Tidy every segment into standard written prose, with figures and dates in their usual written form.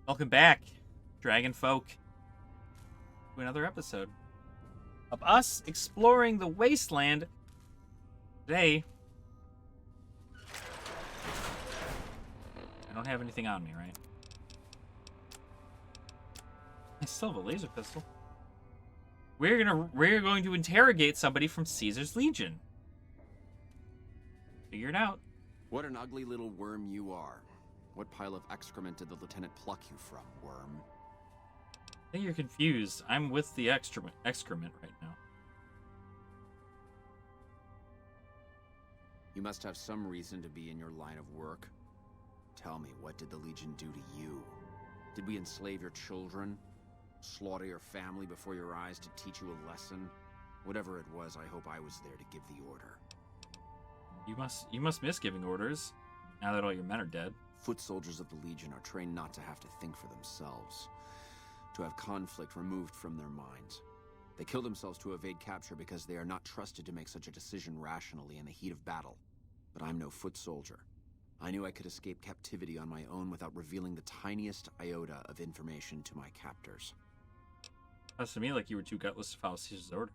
Welcome back, Dragon Folk, to another episode of us exploring the wasteland. Today, I don't have anything on me, right? I still have a laser pistol. We're going to interrogate somebody from Caesar's Legion. Figure it out. What an ugly little worm you are. What pile of excrement did the lieutenant pluck you from, worm? I think you're confused. I'm with the excrement right now. You must have some reason to be in your line of work. Tell me, what did the Legion do to you? Did we enslave your children? Slaughter your family before your eyes to teach you a lesson? Whatever it was, I hope I was there to give the order. You must miss giving orders, now that all your men are dead. Foot soldiers of the Legion are trained not to have to think for themselves, to have conflict removed from their minds. They kill themselves to evade capture because they are not trusted to make such a decision rationally in the heat of battle. But I'm no foot soldier. I knew I could escape captivity on my own without revealing the tiniest iota of information to my captors. Sounds to me like you were too gutless to follow Caesar's order.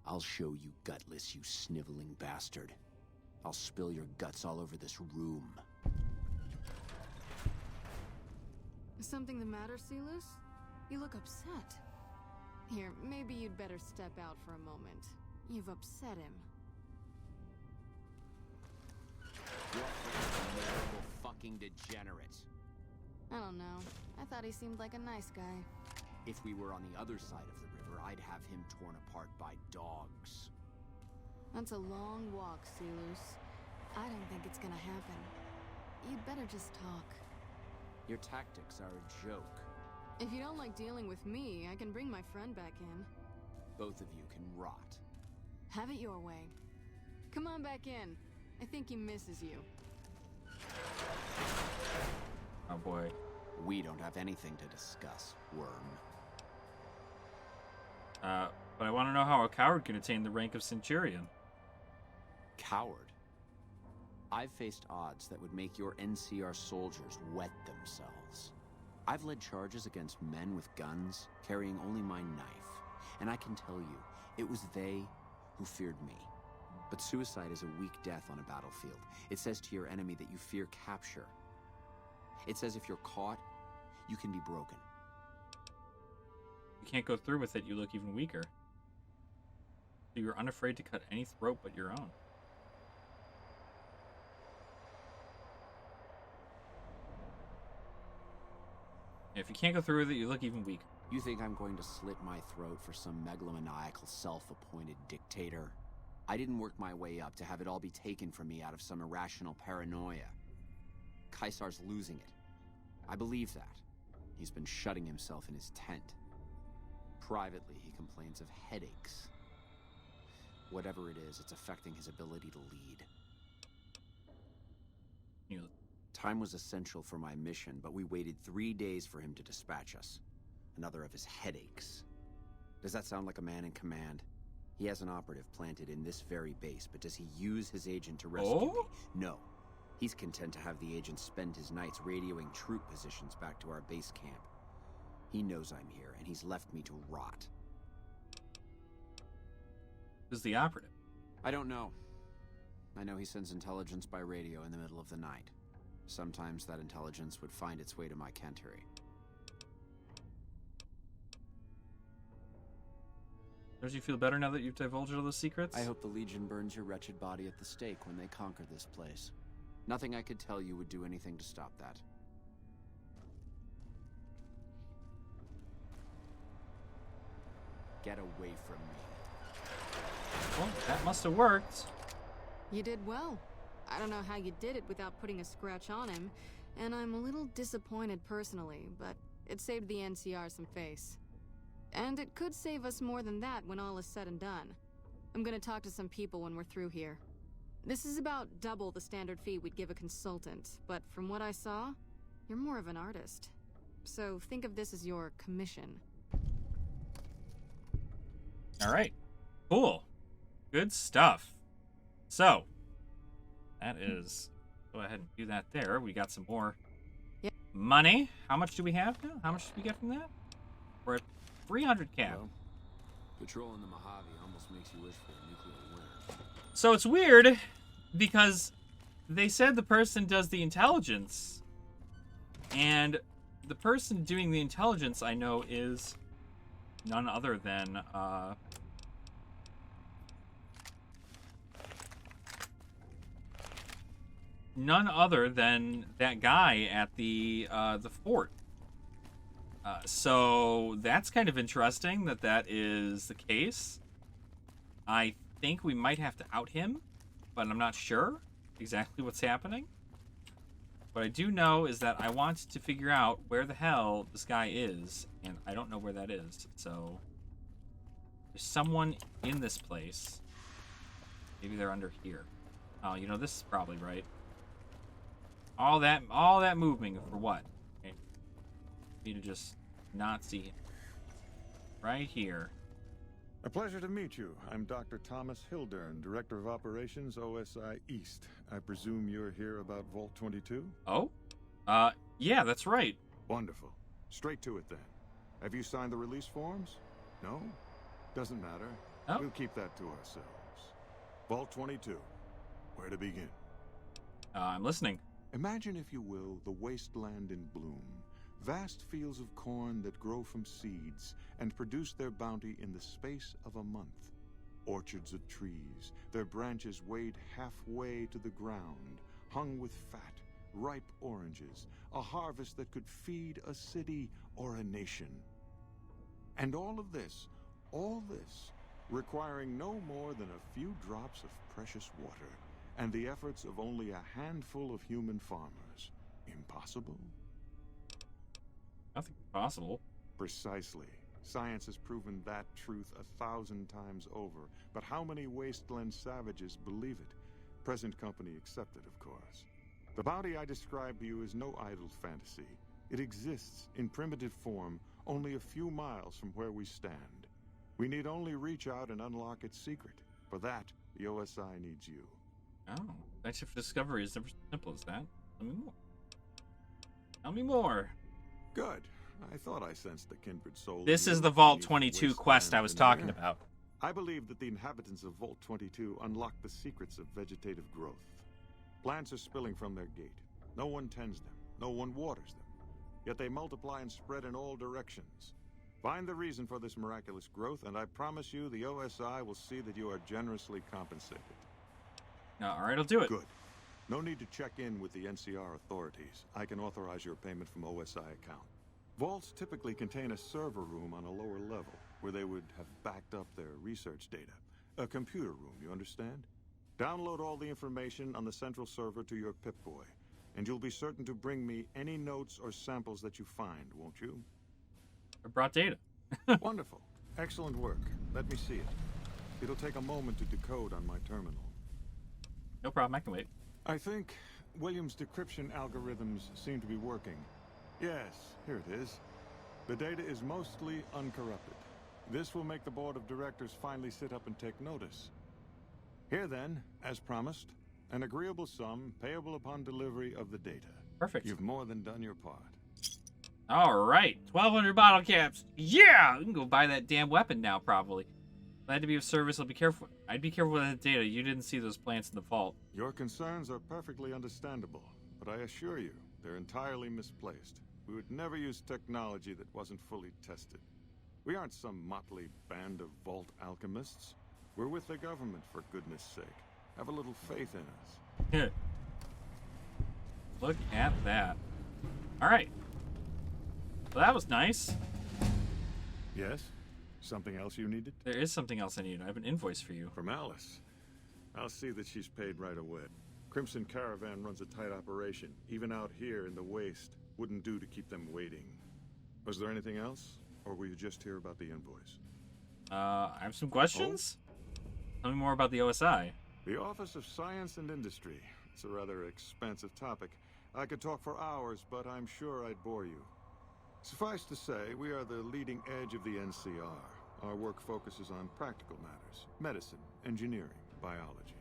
I'll show you gutless, you sniveling bastard. I'll spill your guts all over this room. Is something the matter, Celus? You look upset. Here, maybe you'd better step out for a moment. You've upset him. You're a miserable fucking degenerate. I don't know. I thought he seemed like a nice guy. If we were on the other side of the river, I'd have him torn apart by dogs. That's a long walk, Celus. I don't think it's gonna happen. You'd better just talk. Your tactics are a joke. If you don't like dealing with me, I can bring my friend back in. Both of you can rot. Have it your way. Come on back in. I think he misses you. Oh boy. We don't have anything to discuss, worm. But I want to know how a coward can attain the rank of Centurion. Coward? I've faced odds that would make your NCR soldiers wet themselves. I've led charges against men with guns, carrying only my knife. And I can tell you, it was they who feared me. But suicide is a weak death on a battlefield. It says to your enemy that you fear capture. It says if you're caught, you can be broken. You can't go through with it, you look even weaker. So you're unafraid to cut any throat but your own. If you can't go through with it, you look even weaker. You think I'm going to slit my throat for some megalomaniacal self-appointed dictator? I didn't work my way up to have it all be taken from me out of some irrational paranoia. Caesar's losing it. I believe that. He's been shutting himself in his tent. Privately, he complains of headaches. Whatever it is, it's affecting his ability to lead. Time was essential for my mission, but we waited 3 days for him to dispatch us. Another of his headaches. Does that sound like a man in command? He has an operative planted in this very base, but does he use his agent to rescue me? No. He's content to have the agent spend his nights radioing troop positions back to our base camp. He knows I'm here, and he's left me to rot. Who's the operative? I don't know. I know he sends intelligence by radio in the middle of the night. Sometimes that intelligence would find its way to my cantery. Does you feel better now that you've divulged all the secrets? I hope the Legion burns your wretched body at the stake when they conquer this place. Nothing I could tell you would do anything to stop that. Get away from me. Well, that must have worked. You did well. I don't know how you did it without putting a scratch on him, and I'm a little disappointed personally, but it saved the NCR some face. And it could save us more than that when all is said and done. I'm gonna talk to some people when we're through here. This is about double the standard fee we'd give a consultant, but from what I saw, you're more of an artist. So think of this as your commission. All right. Cool. Good stuff. So, that is... Go ahead and do that there. We got some more Money. How much do we have now? How much did we get from that? We're at 300 cap. Well, patrolling the Mojave almost makes you wish for a nuclear winter. So it's weird because they said the person does the intelligence, and the person doing the intelligence I know is none other than that guy at the fort. So that's kind of interesting that is the case. I think we might have to out him, but I'm not sure exactly what's happening. What I do know is that I want to figure out where the hell this guy is, and I don't know where that is. So there's someone in this place. Maybe they're under here. Oh, you know, this is probably right. All that moving for what? Okay. Me to just not see him. Right here. A pleasure to meet you. I'm Dr. Thomas Hildern, Director of Operations, OSI East. I presume you're here about Vault 22? Oh? Yeah, that's right. Wonderful. Straight to it then. Have you signed the release forms? No? Doesn't matter. Oh. We'll keep that to ourselves. Vault 22. Where to begin? I'm listening. Imagine, if you will, the wasteland in bloom. Vast fields of corn that grow from seeds and produce their bounty in the space of a month. Orchards of trees, their branches weighed halfway to the ground, hung with fat, ripe oranges, a harvest that could feed a city or a nation. And all this, requiring no more than a few drops of precious water and the efforts of only a handful of human farmers. Impossible? Nothing possible. Precisely. Science has proven that truth 1,000 times over. But how many wasteland savages believe it? Present company accepted, of course. The bounty I described to you is no idle fantasy. It exists in primitive form only a few miles from where we stand. We need only reach out and unlock its secret. For that, the OSI needs you. Oh, that shift discovery is never simple as that. Tell me more. Tell me more. Good. I thought I sensed the kindred soul. This is the Vault 22 quest I was talking about. I believe that the inhabitants of Vault 22 unlock the secrets of vegetative growth. Plants are spilling from their gate. No one tends them. No one waters them. Yet they multiply and spread in all directions. Find the reason for this miraculous growth, and I promise you the OSI will see that you are generously compensated. All right, I'll do it. Good. No need to check in with the NCR authorities. I can authorize your payment from OSI account. Vaults typically contain a server room on a lower level, where they would have backed up their research data. A computer room, you understand? Download all the information on the central server to your Pip-Boy, and you'll be certain to bring me any notes or samples that you find, won't you? I brought data. Wonderful. Excellent work. Let me see it. It'll take a moment to decode on my terminal. No problem, I can wait. I think Williams' decryption algorithms seem to be working. Yes, here it is. The data is mostly uncorrupted. This will make the board of directors finally sit up and take notice. Here then, as promised, an agreeable sum payable upon delivery of the data. Perfect. You've more than done your part. All right, 1,200 bottle caps. Yeah, we can go buy that damn weapon now, probably. Glad to be of service. I'd be careful with that data. You didn't see those plants in the vault. Your concerns are perfectly understandable, but I assure you, they're entirely misplaced. We would never use technology that wasn't fully tested. We aren't some motley band of vault alchemists. We're with the government, for goodness sake. Have a little faith in us. Look at that. All right. Well, that was nice. Yes? Something else you needed? There is something else I need. I have an invoice for you. From Alice. I'll see that she's paid right away. Crimson Caravan runs a tight operation. Even out here in the waste, wouldn't do to keep them waiting. Was there anything else? Or were you just here about the invoice? I have some questions. Tell me more about the OSI. The Office of Science and Industry. It's a rather expansive topic. I could talk for hours, but I'm sure I'd bore you. Suffice to say, we are the leading edge of the NCR. Our work focuses on practical matters, medicine, engineering, biology.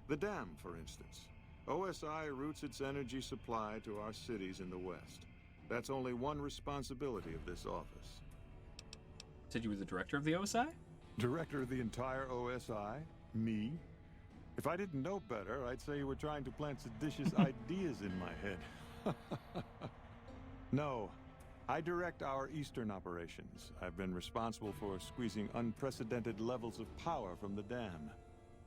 The dam, for instance. OSI routes its energy supply to our cities in the West. That's only one responsibility of this office. Said you were the director of the OSI? Director of the entire OSI? Me? If I didn't know better, I'd say you were trying to plant seditious ideas in my head. No, I direct our Eastern operations. I've been responsible for squeezing unprecedented levels of power from the dam.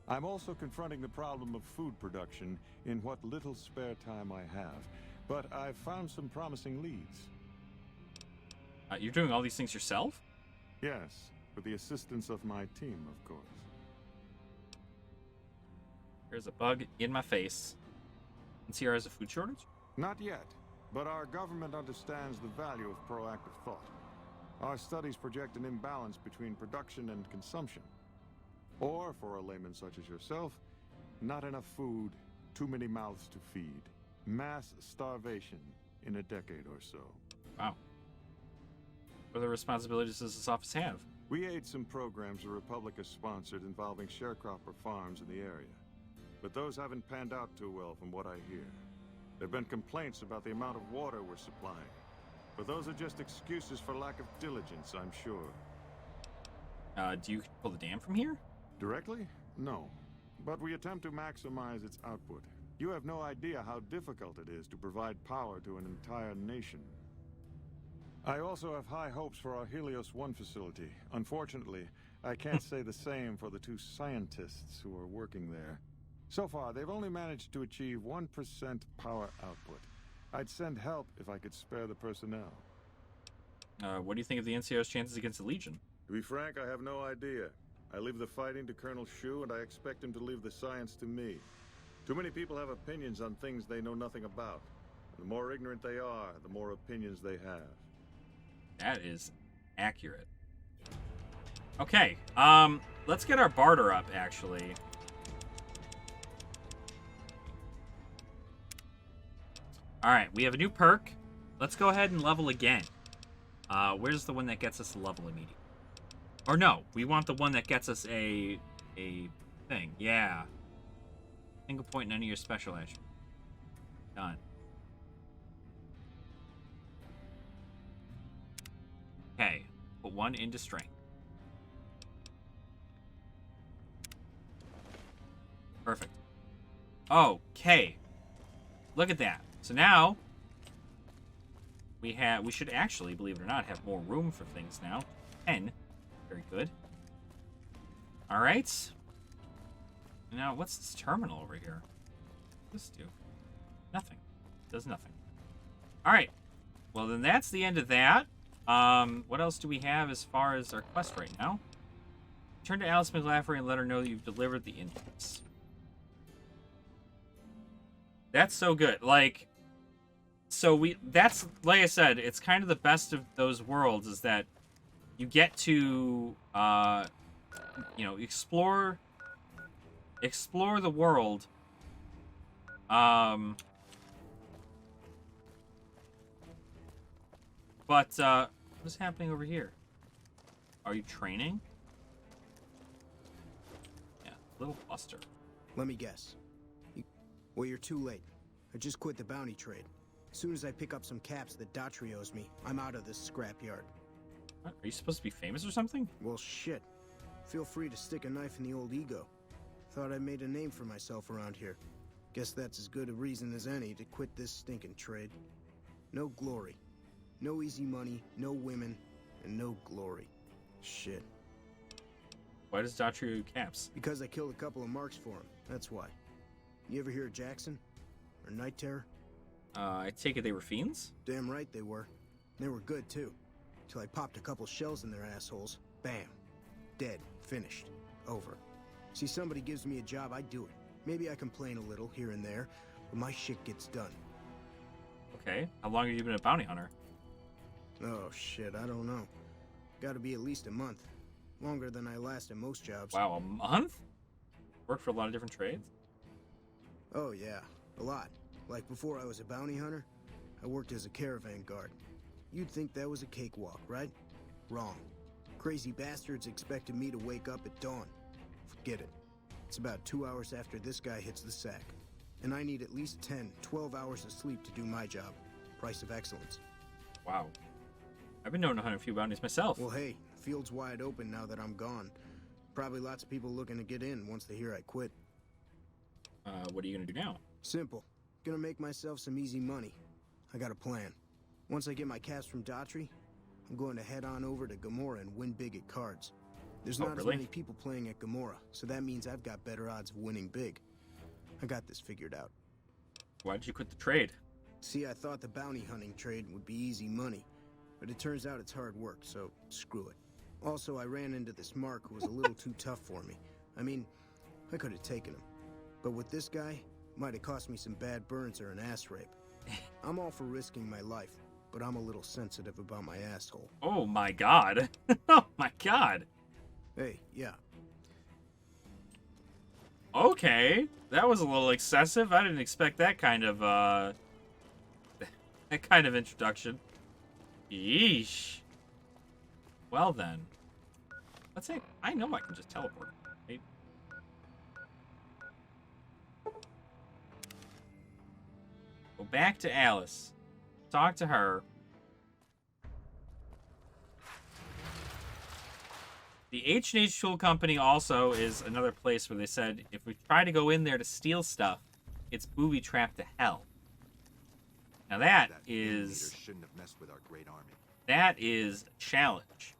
I'm also confronting the problem of food production in what little spare time I have, but I've found some promising leads. You're doing all these things yourself? Yes, with the assistance of my team, of course. There's a bug in my face. NCR has a food shortage? Not yet, but our government understands the value of proactive thought. Our studies project an imbalance between production and consumption. Or, for a layman such as yourself, not enough food, too many mouths to feed. Mass starvation in a decade or so. Wow. What other responsibilities does this office have? We aid some programs the Republic has sponsored involving sharecropper farms in the area. But those haven't panned out too well from what I hear. There have been complaints about the amount of water we're supplying. But those are just excuses for lack of diligence, I'm sure. Do you pull the dam from here? Directly? No. But we attempt to maximize its output. You have no idea how difficult it is to provide power to an entire nation. I also have high hopes for our Helios 1 facility. Unfortunately, I can't say the same for the 2 scientists who are working there. So far, they've only managed to achieve 1% power output. I'd send help if I could spare the personnel. What do you think of the NCR's chances against the Legion? To be frank, I have no idea. I leave the fighting to Colonel Shu, and I expect him to leave the science to me. Too many people have opinions on things they know nothing about. The more ignorant they are, the more opinions they have. That is accurate. Okay, let's get our barter up, actually. Alright, we have a new perk. Let's go ahead and level again. Where's the one that gets us a level immediately? Or no, we want the one that gets us a thing. Yeah. Single point in any of your special attributes. Done. Okay, put 1 into strength. Perfect. Okay. Look at that. So now we should actually, believe it or not, have more room for things now. 10. Very good. All right. Now, what's this terminal over here? What does this do? Nothing. Does nothing. All right. Well, then that's the end of that. What else do we have as far as our quest right now? Turn to Alice McLaffery and let her know that you've delivered the inputs. That's so good. Like, that's, like I said, it's kind of the best of those worlds, is that you get to, explore the world, but, what's happening over here? Are you training? Yeah, little cluster. Let me guess. Well, you're too late. I just quit the bounty trade. As soon as I pick up some caps that Daughtry owes me, I'm out of this scrapyard. What? Are you supposed to be famous or something? Well, shit. Feel free to stick a knife in the old ego. Thought I made a name for myself around here. Guess that's as good a reason as any to quit this stinking trade. No glory. No easy money, no women, and no glory. Shit. Why does Daughtry owe caps? Because I killed a couple of marks for him, that's why. You ever hear of Jackson? Or Night Terror? I take it they were fiends? Damn right they were. They were good, too. Till I popped a couple shells in their assholes. Bam. Dead. Finished. Over. See, somebody gives me a job, I do it. Maybe I complain a little here and there, but my shit gets done. Okay. How long have you been a bounty hunter? Oh, shit, I don't know. Gotta be at least a month. Longer than I last at most jobs. Wow, a month? Worked for a lot of different trades? Oh, yeah. A lot. Like before I was a bounty hunter, I worked as a caravan guard. You'd think that was a cakewalk, right? Wrong. Crazy bastards expected me to wake up at dawn. Forget it. It's about 2 hours after this guy hits the sack. and I need at least 10, 12 hours of sleep to do my job. Price of excellence. Wow. I've been known to hunt a few bounties myself. Well, hey, field's wide open now that I'm gone. Probably lots of people looking to get in once they hear I quit. What are you gonna do now? Simple. Gonna make myself some easy money. I got a plan. Once I get my cash from Daughtry, I'm going to head on over to Gamora and win big at cards. There's not as many people playing at Gamora, so that means I've got better odds of winning big. I got this figured out. Why did you quit the trade? See, I thought the bounty hunting trade would be easy money, but it turns out it's hard work, so screw it. Also, I ran into this Mark who was a little too tough for me. I mean, I could have taken him. But with this guy, might have cost me some bad burns or an ass rape. I'm all for risking my life, but I'm a little sensitive about my asshole. Oh my god. Oh my god. Hey, yeah. Okay. That was a little excessive. I didn't expect that kind of, that kind of introduction. Yeesh. Well then. Let's say, I know I can just teleport. Right? Go back to Alice. Talk to her. The H&H Tool Company also is another place where they said if we try to go in there to steal stuff, it's booby-trapped to hell. Now that is... shouldn't have messed with our great army. That is a challenge.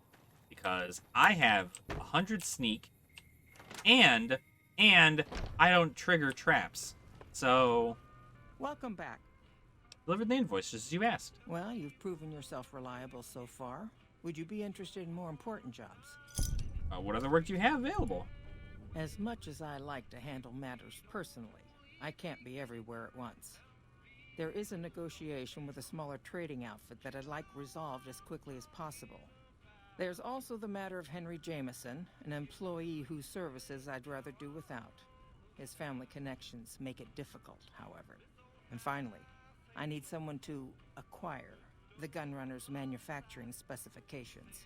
Because I have 100 sneak, and I don't trigger traps. So... Welcome back. Delivered the invoice just as you asked. Well, you've proven yourself reliable so far. Would you be interested in more important jobs? What other work do you have available? As much as I like to handle matters personally, I can't be everywhere at once. There is a negotiation with a smaller trading outfit that I'd like resolved as quickly as possible. There's also the matter of Henry Jameson, an employee whose services I'd rather do without. His family connections make it difficult, however. And finally, I need someone to acquire the gunrunner's manufacturing specifications.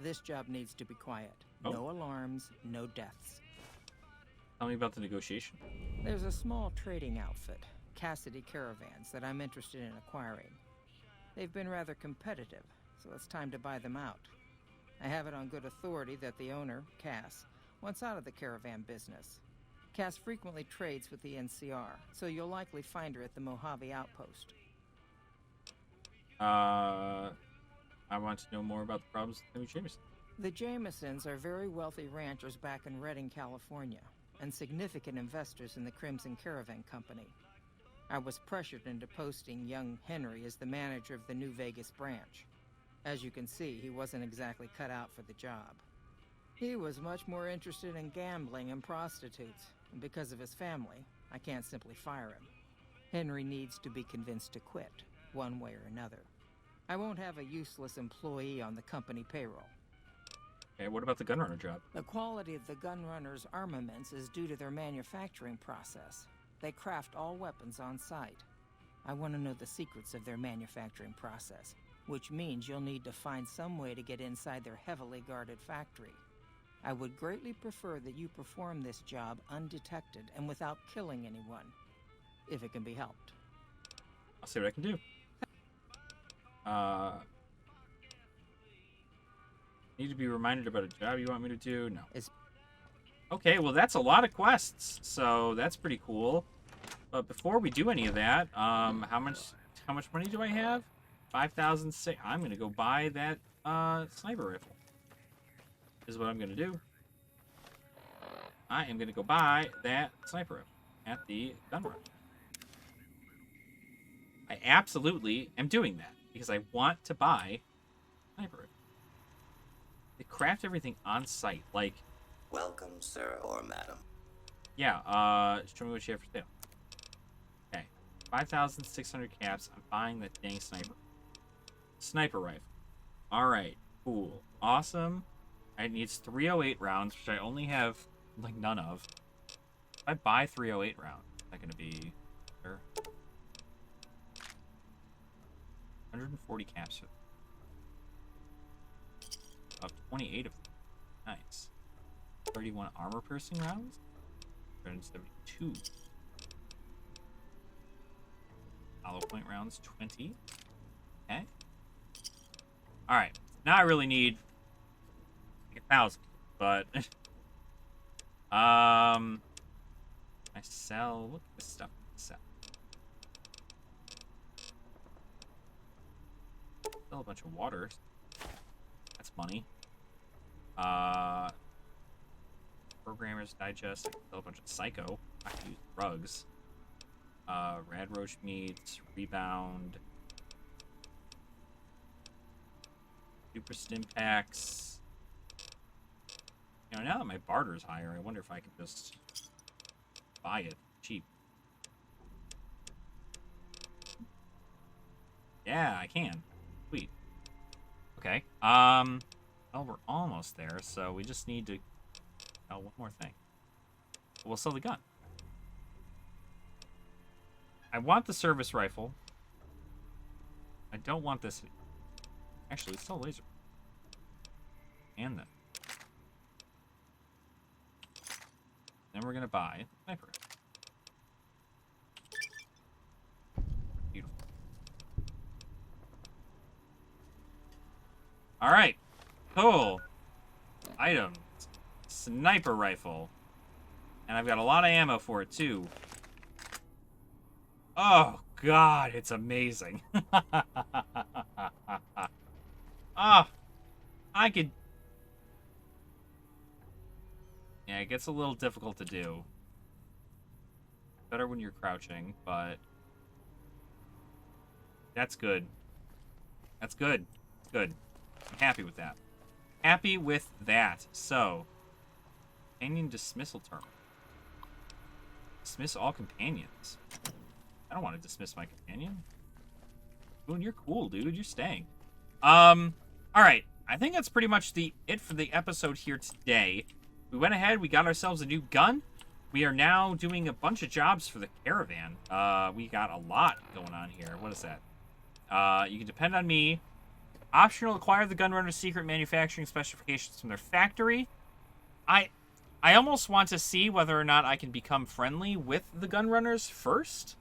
This job needs to be quiet. Oh. No alarms, no deaths. Tell me about the negotiation. There's a small trading outfit, Cassidy Caravans, that I'm interested in acquiring. They've been rather competitive, so it's time to buy them out. I have it on good authority that the owner, Cass, wants out of the caravan business. Cass frequently trades with the NCR, so you'll likely find her at the Mojave Outpost. I want to know more about the problems with Henry Jameson. The Jamesons are very wealthy ranchers back in Redding, California, and significant investors in the Crimson Caravan Company. I was pressured into posting young Henry as the manager of the New Vegas branch. As you can see, he wasn't exactly cut out for the job. He was much more interested in gambling and prostitutes, and because of his family, I can't simply fire him. Henry needs to be convinced to quit, one way or another. I won't have a useless employee on the company payroll. Okay, what about the gunrunner job? The quality of the gunrunners' armaments is due to their manufacturing process. They craft all weapons on site. I want to know the secrets of their manufacturing process, which means you'll need to find some way to get inside their heavily guarded factory. I would greatly prefer that you perform this job undetected and without killing anyone, if it can be helped. I'll see what I can do. Need to be reminded about a job you want me to do? No. Okay, well that's a lot of quests, so that's pretty cool. But before we do any of that, how much money do I have? 5,006. I'm gonna go buy that sniper rifle. Is what I'm gonna do. I am gonna go buy that sniper rifle at the gun run. I absolutely am doing that because I want to buy sniper rifle. They craft everything on site, like. Welcome, sir or madam. Yeah. Show me what you have for sale. Okay, 5,600 caps. I'm buying that dang sniper rifle. All right, cool, awesome. It needs 308 rounds, which I only have like none of. If I buy 308 rounds, is that gonna be sure? 140 caps. Of 28 of them. Nice. 31 armor piercing rounds. 372. Hollow point rounds, 20. Okay. Alright. Now I really need like 1,000. But I sell, look at this stuff I sell. Sell a bunch of water. That's money. Programmer's Digest. I can sell a bunch of Psycho. I can use drugs. Rad Roach Meat, Rebound. Super Stim Packs. You know, now that my barter's higher, I wonder if I can just buy it cheap. Yeah, I can. Sweet. Okay. Well, we're almost there, so we just need to... Oh, one more thing. We'll sell the gun. I want the service rifle. I don't want this... Actually, let's sell laser. And then. Then we're gonna buy sniper. Beautiful. Alright. Cool. Items. Sniper rifle. And I've got a lot of ammo for it, too. Oh, God, it's amazing. Ah, I could... Yeah, it gets a little difficult to do. Better when you're crouching, but... That's good. That's good. Good. I'm happy with that. Happy with that. So, companion dismissal term. Dismiss all companions. I don't want to dismiss my companion. Boone, you're cool, dude. You're staying. Alright. I think that's pretty much it for the episode here today. We went ahead, we got ourselves a new gun. We are now doing a bunch of jobs for the caravan. We got a lot going on here. What is that? You can depend on me. Optional, acquire the Gunrunner's secret manufacturing specifications from their factory. I almost want to see whether or not I can become friendly with the Gunrunners first.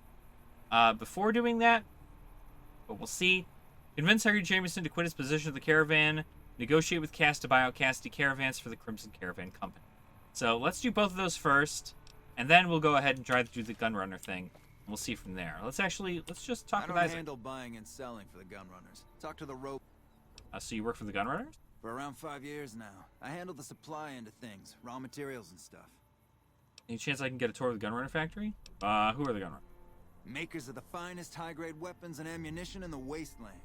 Before doing that. But we'll see. Convince Harry Jameson to quit his position of the caravan. Negotiate with Cass to buy out Cassidy caravans for the Crimson Caravan Company. So let's do both of those first. And then we'll go ahead and try to do the Gunrunner thing. We'll see from there. Let's just talk with Isaac. I don't handle buying and selling for the Gunrunners. Talk to the rope. So you work for the Gunrunners? For around 5 years now. I handle the supply end of things, raw materials and stuff. Any chance I can get a tour of the Gunrunner factory? Who are the Gunrunners? Makers of the finest high-grade weapons and ammunition in the wasteland.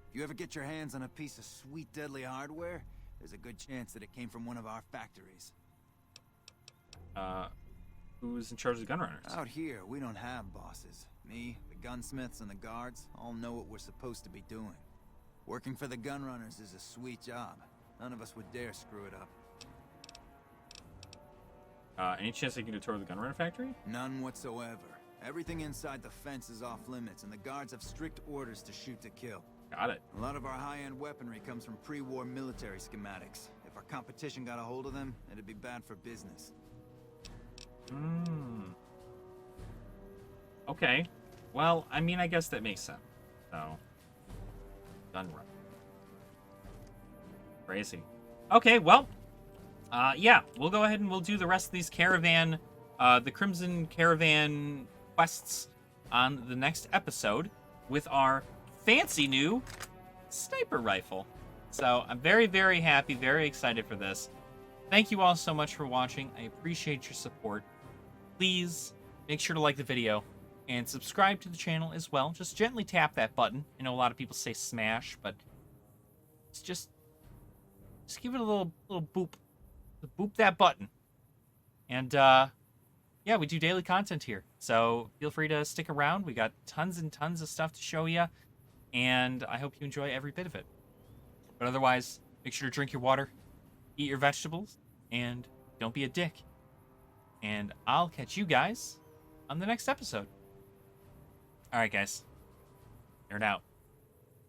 If you ever get your hands on a piece of sweet, deadly hardware, there's a good chance that it came from one of our factories. Who's in charge of the Gunrunners? Out here, we don't have bosses. Me, the gunsmiths, and the guards all know what we're supposed to be doing. Working for the Gunrunners is a sweet job. None of us would dare screw it up. Any chance I can get a tour of the Gunrunner factory? None whatsoever. Everything inside the fence is off limits, and the guards have strict orders to shoot to kill. Got it. A lot of our high-end weaponry comes from pre-war military schematics. If our competition got a hold of them, it'd be bad for business. Okay. Well, I mean, I guess that makes sense. So, Gunrunner. Crazy. Okay, well, yeah, we'll go ahead and we'll do the rest of these caravan, the Crimson Caravan quests on the next episode with our fancy new sniper rifle. So I'm very, very happy, very excited for this. Thank you all so much for watching. I appreciate your support. Please make sure to like the video and subscribe to the channel as well. Just gently tap that button. I know a lot of people say smash, but it's just give it a little boop. Boop that button. And yeah, we do daily content here. So feel free to stick around. We got tons and tons of stuff to show you. And I hope you enjoy every bit of it. But otherwise, make sure to drink your water, eat your vegetables, and don't be a dick. And I'll catch you guys on the next episode. All right, guys. Nerd out.